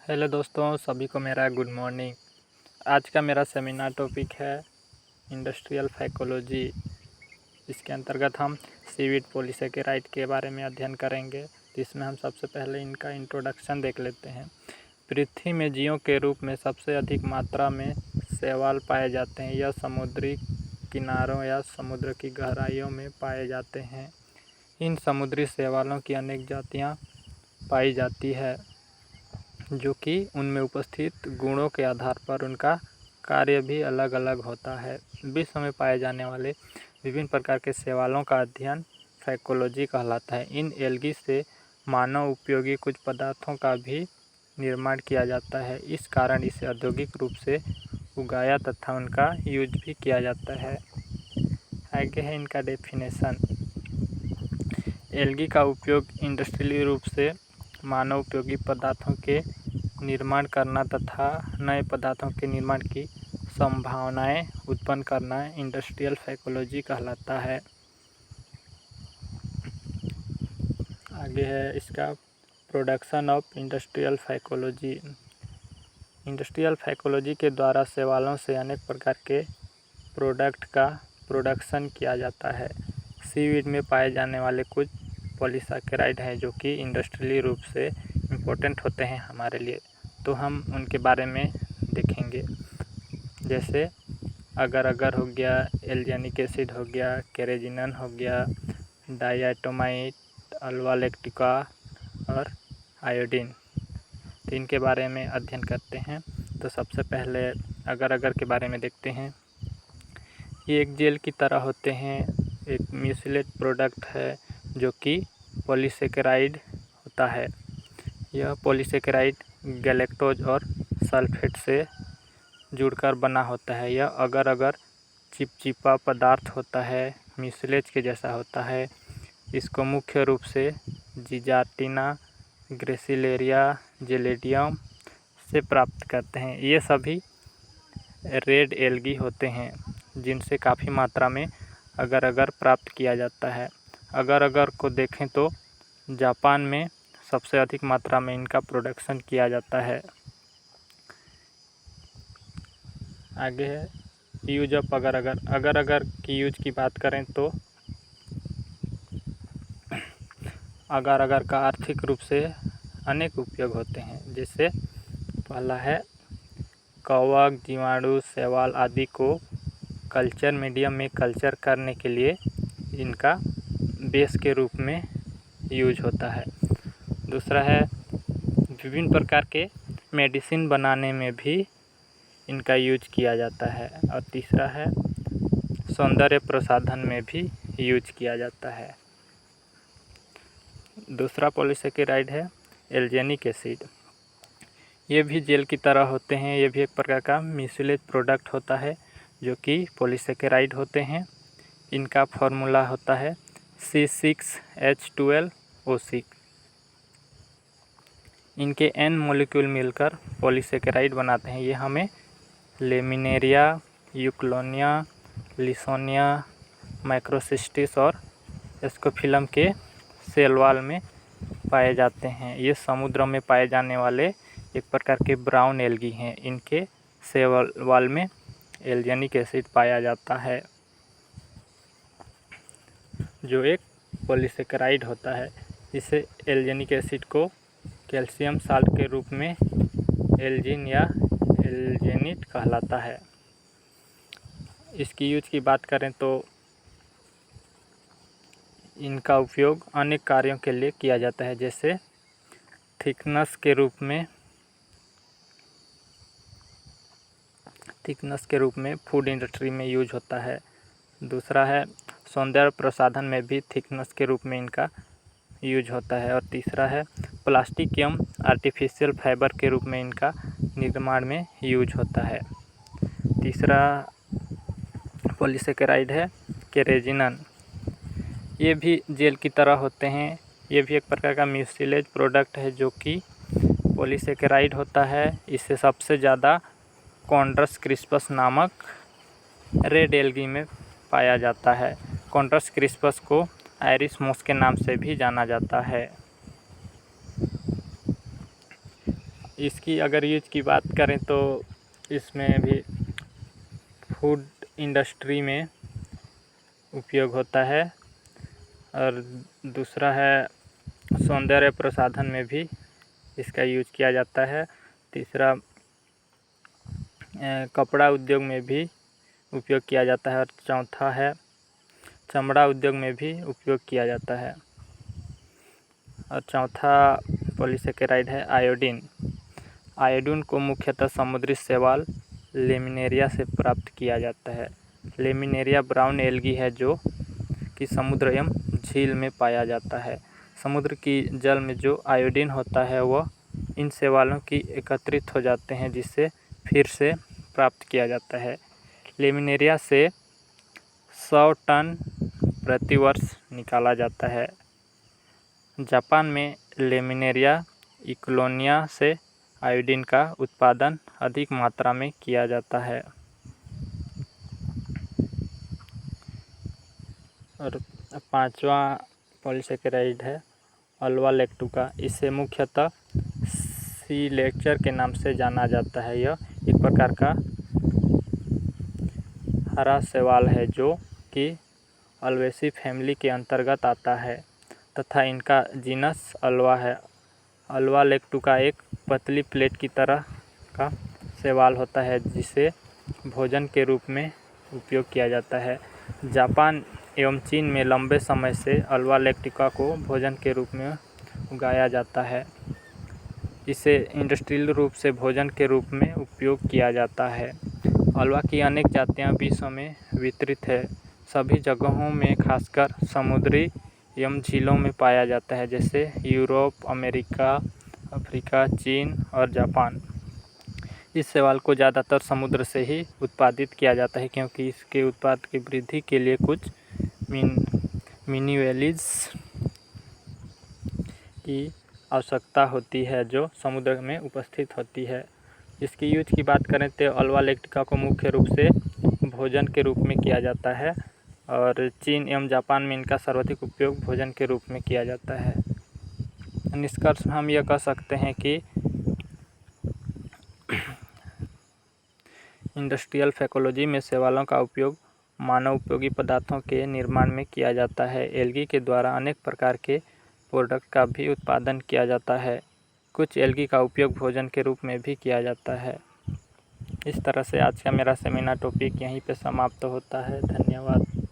Hello दोस्तों, सभी को मेरा गुड मॉर्निंग। आज का मेरा सेमिनार टॉपिक है इंडस्ट्रियल फाइकोलॉजी। इसके अंतर्गत हम सीवीड पॉलीसेकेराइड के बारे में अध्ययन करेंगे। इसमें हम सबसे पहले इनका इंट्रोडक्शन देख लेते हैं। पृथ्वी में जीवों के रूप में सबसे अधिक मात्रा में शैवाल पाए जाते हैं। यह समुद्री किनारों या समुद्र की गहराइयों में पाए जाते हैं। इन समुद्री शैवालों की अनेक जातियाँ पाई जाती है, जो कि उनमें उपस्थित गुणों के आधार पर उनका कार्य भी अलग अलग होता है। विश्व में पाए जाने वाले विभिन्न प्रकार के शैवालों का अध्ययन फाइकोलॉजी कहलाता है। इन एल्गी से मानव उपयोगी कुछ पदार्थों का भी निर्माण किया जाता है। इस कारण इसे औद्योगिक रूप से उगाया तथा उनका यूज भी किया जाता है। आगे है इनका डेफिनेशन। एल्गी का उपयोग इंडस्ट्रियल रूप से मानव उपयोगी पदार्थों के निर्माण करना तथा नए पदार्थों के निर्माण की संभावनाएं उत्पन्न करना इंडस्ट्रियल फाइकोलॉजी कहलाता है। आगे है इसका production of industrial phycology. Industrial phycology के द्वारा शैवालों से अनेक प्रकार के प्रोडक्ट का प्रोडक्शन किया जाता है। सीवीड में पाए जाने वाले कुछ पॉलीसेकेराइड हैं जो कि इंडस्ट्रियली रूप से इम्पोर्टेंट होते हैं हमारे लिए, तो हम उनके बारे में देखेंगे। जैसे अगर अगर हो गया, एल्जिनिक एसिड हो गया, केरेजिनन हो गया, डाइएटोमाइट, अल्फा लैक्टिका और आयोडीन। तो इनके बारे में अध्ययन करते हैं। तो सबसे पहले अगर अगर के बारे में देखते हैं। ये एक जेल की तरह होते हैं, एक म्यूसिलेट प्रोडक्ट है जो कि पॉलीसेकेराइड होता है। यह पॉलीसेकेराइड गैलेक्टोज और सल्फेट से जुड़कर बना होता है। यह अगर अगर चिपचिपा पदार्थ होता है, म्यूसिलेज के जैसा होता है। इसको मुख्य रूप से जिजार्टिना, ग्रेसिलेरिया, जेलेडियम से प्राप्त करते हैं। ये सभी रेड एल्गी होते हैं जिनसे काफ़ी मात्रा में अगर अगर प्राप्त किया जाता है। अगर अगर को देखें तो जापान में सबसे अधिक मात्रा में इनका प्रोडक्शन किया जाता है। आगे है यूज ऑफ अगर अगर। अगर अगर की यूज की बात करें तो अगर अगर का आर्थिक रूप से अनेक उपयोग होते हैं। जैसे पहला है कवक, जीवाणु, शैवाल आदि को कल्चर मीडियम में कल्चर करने के लिए इनका बेस के रूप में यूज होता है। दूसरा है विभिन्न प्रकार के मेडिसिन बनाने में भी इनका यूज किया जाता है। और तीसरा है सौंदर्य प्रसाधन में भी यूज किया जाता है। दूसरा पॉलीसेकेराइड है एल्जिनिक एसिड। ये भी जेल की तरह होते हैं। ये भी एक प्रकार का म्यूसिलेज प्रोडक्ट होता है जो कि पॉलीसेकेराइड होते हैं। इनका फॉर्मूला होता है C6H12O6। इनके N मॉलिक्यूल मिलकर पॉलीसेकेराइड बनाते हैं। ये हमें लेमिनेरिया, यूक्लोनिया, लिसोनिया, माइक्रोसिस्टिस और एस्कोफिलम के सेल वॉल में पाए जाते हैं। ये समुद्र में पाए जाने वाले एक प्रकार के ब्राउन एल्गी हैं। इनके सेल वॉल में एल्जिनिक एसिड पाया जाता है जो एक पॉलीसेकेराइड होता है। इसे एल्जिनिक एसिड को कैल्शियम साल्ट के रूप में एल्जिन या एल्जिनेट कहलाता है। इसकी यूज की बात करें तो इनका उपयोग अनेक कार्यों के लिए किया जाता है। जैसे थिकनेस के रूप में फूड इंडस्ट्री में यूज होता है। दूसरा है सौंदर्य प्रसाधन में भी थिकनेस के रूप में इनका यूज होता है। और तीसरा है प्लास्टिक एवं आर्टिफिशियल फाइबर के रूप में इनका निर्माण में यूज होता है। तीसरा पॉलीसेकेराइड है केरेजिनन। ये भी जेल की तरह होते हैं। ये भी एक प्रकार का म्यूसिलेज प्रोडक्ट है जो कि पॉलीसेकेराइड होता है। इससे सबसे ज़्यादा कॉन्ड्रस क्रिस्पस नामक रेड एल्गी में पाया जाता है। कॉन्ड्रस क्रिस्पस को आयरिश मॉस के नाम से भी जाना जाता है। इसकी अगर यूज की बात करें तो इसमें भी फूड इंडस्ट्री में उपयोग होता है, और दूसरा है सौंदर्य प्रसाधन में भी इसका यूज किया जाता है। तीसरा कपड़ा उद्योग में भी उपयोग किया जाता है, और चौथा है चमड़ा उद्योग में भी उपयोग किया जाता है। और चौथा पॉलीसेकेराइड है आयोडीन। आयोडीन को मुख्यतः समुद्री शैवाल लेमिनेरिया से प्राप्त किया जाता है। लेमिनेरिया ब्राउन एल्गी है जो कि समुद्र एवं झील में पाया जाता है। समुद्र की जल में जो आयोडीन होता है वह इन शैवालों की एकत्रित हो जाते हैं, जिससे फिर से प्राप्त किया जाता है। लेमिनेरिया से 100 टन प्रतिवर्ष निकाला जाता है। जापान में लेमिनेरिया इकोलोनिया से आयोडीन का उत्पादन अधिक मात्रा में किया जाता है। और पांचवा पॉलीसेकेराइड है अल्वा लैक्टुका। इसे मुख्यतः सी लेक्चर के नाम से जाना जाता है। यह एक प्रकार का हरा शैवाल है जो कि अल्वेसी फैमिली के अंतर्गत आता है तथा इनका जीनस अल्वा है। अल्वा लैक्टुका एक पतली प्लेट की तरह का शैवाल होता है जिसे भोजन के रूप में उपयोग किया जाता है। जापान एवं चीन में लंबे समय से अल्वा लैक्टुका को भोजन के रूप में उगाया जाता है। इसे इंडस्ट्रियल रूप से भोजन के रूप में उपयोग किया जाता है। अल्वा की अनेक जातियां विश्व में वितरित है। सभी जगहों में खासकर समुद्री एवं झीलों में पाया जाता है, जैसे यूरोप, अमेरिका, अफ्रीका, चीन और जापान। इस शैवाल को ज़्यादातर समुद्र से ही उत्पादित किया जाता है, क्योंकि इसके उत्पाद की वृद्धि के लिए कुछ मिनरल्स की आवश्यकता होती है जो समुद्र में उपस्थित होती है। इसकी यूज की बात करें तो अल्वा लैक्टुका को मुख्य रूप से भोजन के रूप में किया जाता है, और चीन एवं जापान में इनका सर्वाधिक उपयोग भोजन के रूप में किया जाता है। निष्कर्ष हम यह कह सकते हैं कि इंडस्ट्रियल फैकोलॉजी में शैवालों का उपयोग मानव उपयोगी पदार्थों के निर्माण में किया जाता है। एल्गी के द्वारा अनेक प्रकार के प्रोडक्ट का भी उत्पादन किया जाता है। कुछ एल्गी का उपयोग भोजन के रूप में भी किया जाता है। इस तरह से आज का मेरा सेमिनार टॉपिक यहीं पे समाप्त होता है। धन्यवाद।